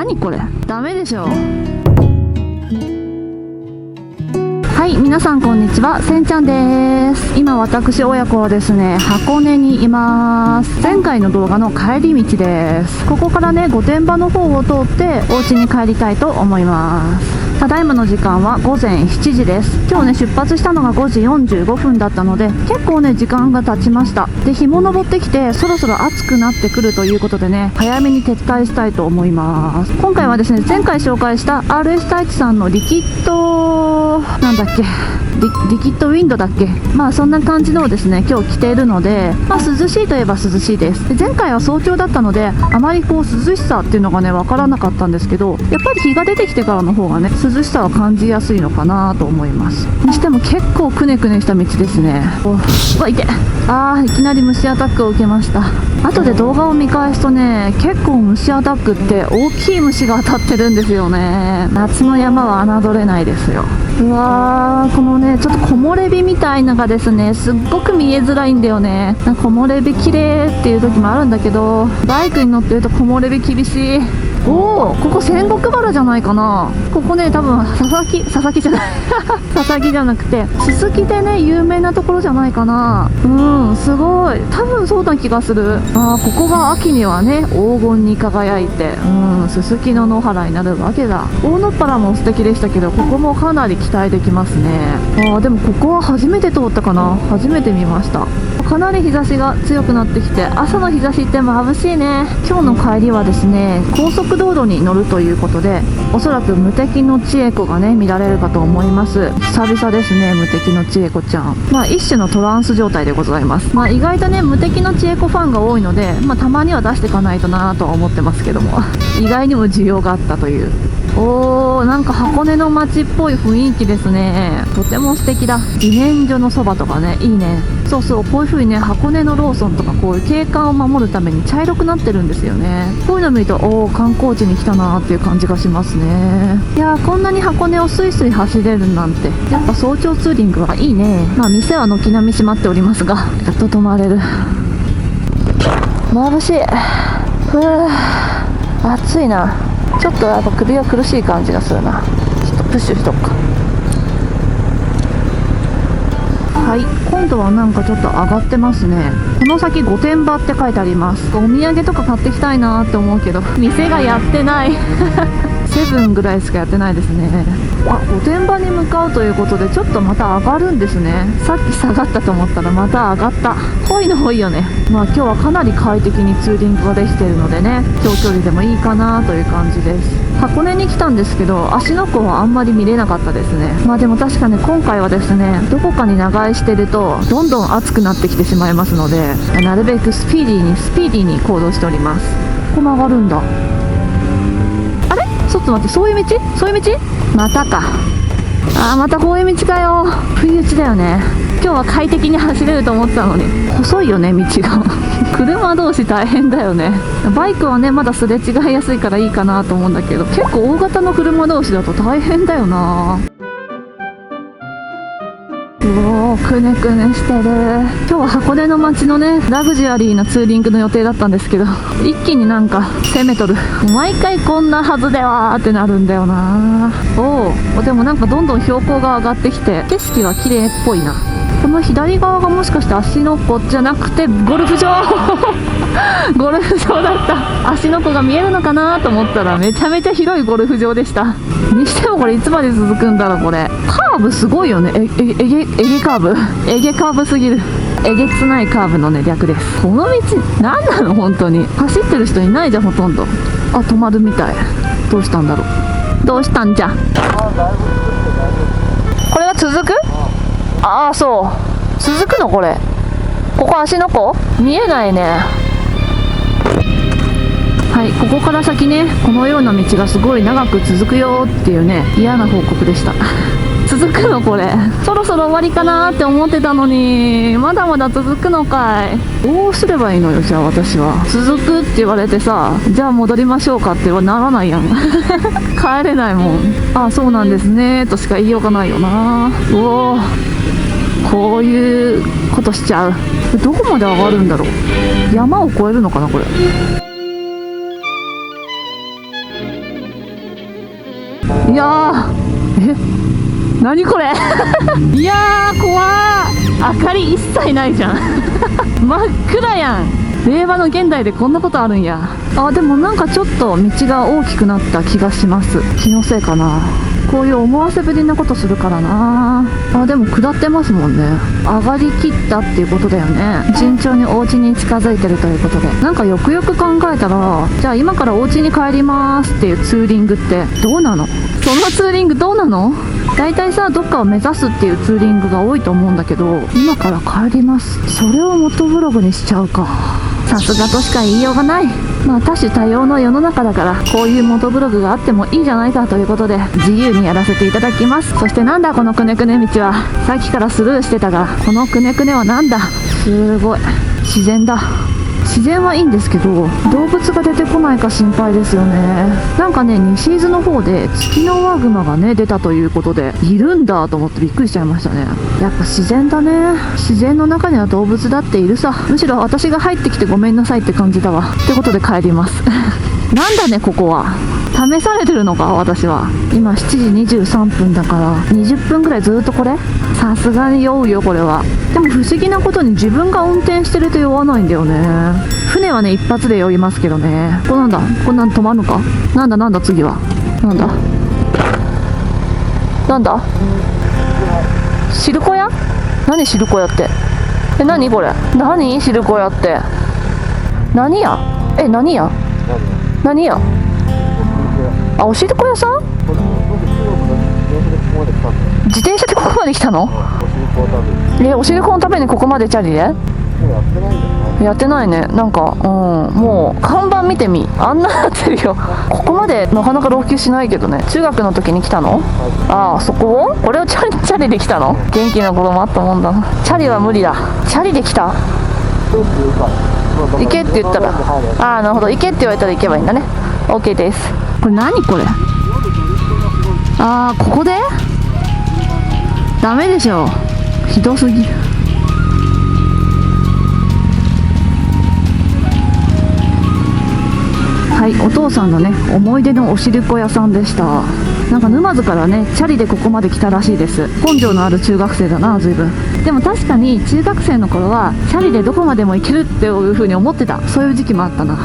何これ、ダメでしょ。はい、皆さんこんにちは、せんちゃんです。今私親子はですね、箱根にいます。前回の動画の帰り道です。ここからね、御殿場の方を通ってお家に帰りたいと思います。ただいまの時間は午前7時です。今日ね、出発したのが5時45分だったので、結構ね、時間が経ちました。で、日も昇ってきて、そろそろ暑くなってくるということでね、早めに撤退したいと思います。今回はですね、前回紹介した RS 太一さんのリキッド、なんだっけ、リキッドウィンドだっけ、まあそんな感じのをですね、今日着ているので、まあ涼しいといえば涼しいです。で、前回は早朝だったので、あまりこう涼しさっていうのがね、わからなかったんですけど、やっぱり日が出てきてからの方がね、涼しさは感じやすいのかなと思います。にしても結構くねくねした道ですね。うわ、痛い。いきなり虫アタックを受けました。後で動画を見返すとね、結構虫アタックって大きい虫が当たってるんですよね。夏の山は侮れないですよ。うわー、このね、ちょっと木漏れ日みたいなのがですね、すっごく見えづらいんだよね。なんか木漏れ日綺麗っていう時もあるんだけど、バイクに乗ってると木漏れ日厳しい。おー、ここ仙石原じゃないかな。ここね、多分佐々木じゃない佐々木じゃなくてすすきでね、有名なところじゃないかな。すごい、多分そうな気がする。ここが秋にはね、黄金に輝いて、すすきの野原になるわけだ。大野っ原も素敵でしたけど、ここもかなり期待できますね。でもここは初めて通ったかな。初めて見ました。かなり日差しが強くなってきて、朝の日差しって眩しいね。今日の帰りはですね、高速道路に乗るということで、おそらく無敵の千恵子がね、見られるかと思います。久々ですね、無敵の千恵子ちゃん。一種のトランス状態でございます。意外とね、無敵の千恵子ファンが多いので、たまには出していかないとなとは思ってますけども意外にも需要があったという。なんか箱根の街っぽい雰囲気ですね。とても素敵だ。自然薯のそばとかね、いいね。そうそう、こういう風にね、箱根のローソンとかこういう景観を守るために茶色くなってるんですよね。こういうの見ると、観光地に来たなーっていう感じがしますね。いやー、こんなに箱根をスイスイ走れるなんて、やっぱ早朝ツーリングはいいね。店は軒並み閉まっておりますが、やっと泊まれる。眩しい。暑いな。ちょっとやっぱ首が苦しい感じがするな。ちょっとプッシュしとくか。はい、今度はなんかちょっと上がってますね。この先御殿場って書いてあります。お土産とか買ってきたいなって思うけど、店がやってないセブンぐらいしかやってないですね。御殿場に向かうということで、ちょっとまた上がるんですね。さっき下がったと思ったらまた上がった。濃いの多いよね。今日はかなり快適にツーリングができているのでね、長距離でもいいかなという感じです。箱根に来たんですけど、芦ノ湖はあんまり見れなかったですね。でも確かに今回はですね、どこかに長居してるとどんどん暑くなってきてしまいますので、なるべくスピーディーに行動しております。ここ曲がるんだ。あれ、ちょっと待って、そういう道またか。またこういう道かよ。不意打ちだよね。今日は快適に走れると思ってたのに、細いよね、道が車同士大変だよね。バイクはね、まだすれ違いやすいからいいかなと思うんだけど、結構大型の車同士だと大変だよな。くねくねしてる。今日は箱根の街のね、ラグジュアリーなツーリングの予定だったんですけど、一気になんか攻めとる。毎回こんなはずではーってなるんだよな。でもなんかどんどん標高が上がってきて、景色は綺麗っぽいな。この左側がもしかして芦ノ湖じゃなくてゴルフ場ゴルフ場だった。芦ノ湖が見えるのかなと思ったら、めちゃめちゃ広いゴルフ場でした。にしてもこれいつまで続くんだろう。これカーブすごいよね。えげカーブすぎる。えげつないカーブのね、略です。この道何なの本当に。走ってる人いないじゃん、ほとんど。止まるみたい。どうしたんだろう。どうしたんじゃ。これは続く？そう続くのこれ。ここ芦ノ湖見えないね。はい、ここから先ね、このような道がすごい長く続くよっていうね、嫌な報告でした続くのこれ。そろそろ終わりかなって思ってたのに、まだまだ続くのかい。どうすればいいのよ。じゃあ私は続くって言われてさ、じゃあ戻りましょうかってはならないやん帰れないもん。そうなんですねとしか言いようがないよな。こういうことしちゃう。どこまで上がるんだろう。山を越えるのかなこれ。いやー、何これいやー怖ー、明かり一切ないじゃん真っ暗やん。令和の現代でこんなことあるんや。あ、でもなんかちょっと道が大きくなった気がします。気のせいかな。こういう思わせぶりなことするからな。あ、でも下ってますもんね。上がりきったっていうことだよね。順調にお家に近づいてるということで、なんかよくよく考えたら、じゃあ今からお家に帰りますっていうツーリングってどうなの？そのツーリングどうなの？大体さ、どっかを目指すっていうツーリングが多いと思うんだけど、今から帰ります、それを元ブログにしちゃうか。さすがとしか言いようがない。まあ多種多様の世の中だから、こういう元ブログがあってもいいじゃないかということで、自由にやらせていただきます。そしてなんだこのくねくね道は。さっきからスルーしてたが、このくねくねはなんだ。すごい自然だ。自然はいいんですけど、動物が出てこないか心配ですよね。なんかね、西伊豆の方でツキノワグマがね出たということで、いるんだと思ってびっくりしちゃいましたね。やっぱ自然だね。自然の中には動物だっているさ。むしろ私が入ってきてごめんなさいって感じだわ。ってことで帰りますなんだねここは。試されてるのか私は。今7時23分だから20分ぐらいずっとこれ。さすがに酔うよこれは。でも不思議なことに自分が運転してると酔わないんだよね。船はね一発で酔いますけどね。これなんだ、これなん止まるのか。なんだなんだ次はなんだなんだ。汁粉屋？何汁粉屋って。何これ。何汁粉屋って何や。何や何や。あ、お汁粉屋さん。自転車でここまで来たの？お汁粉を食べにここまでチャリで？やってないね。なんか、もう看板見てみ、あんななってるよここまでなかなか老朽しないけどね。中学の時に来たの？ああ、そこをこれをチャリで来たの？元気な子供あったもんだな。チャリは無理だ。チャリで来た。行けって言ったら、ああなるほど、行けって言われたら行けばいいんだね。 OK です。これ何これ。ああ、ここでダメでしょ、ひどすぎる。はい、お父さんのね思い出のお汁粉屋さんでした。なんか沼津からねチャリでここまで来たらしいです。根性のある中学生だな随分。でも確かに中学生の頃はチャリでどこまでも行けるっていう風に思ってた。そういう時期もあったな。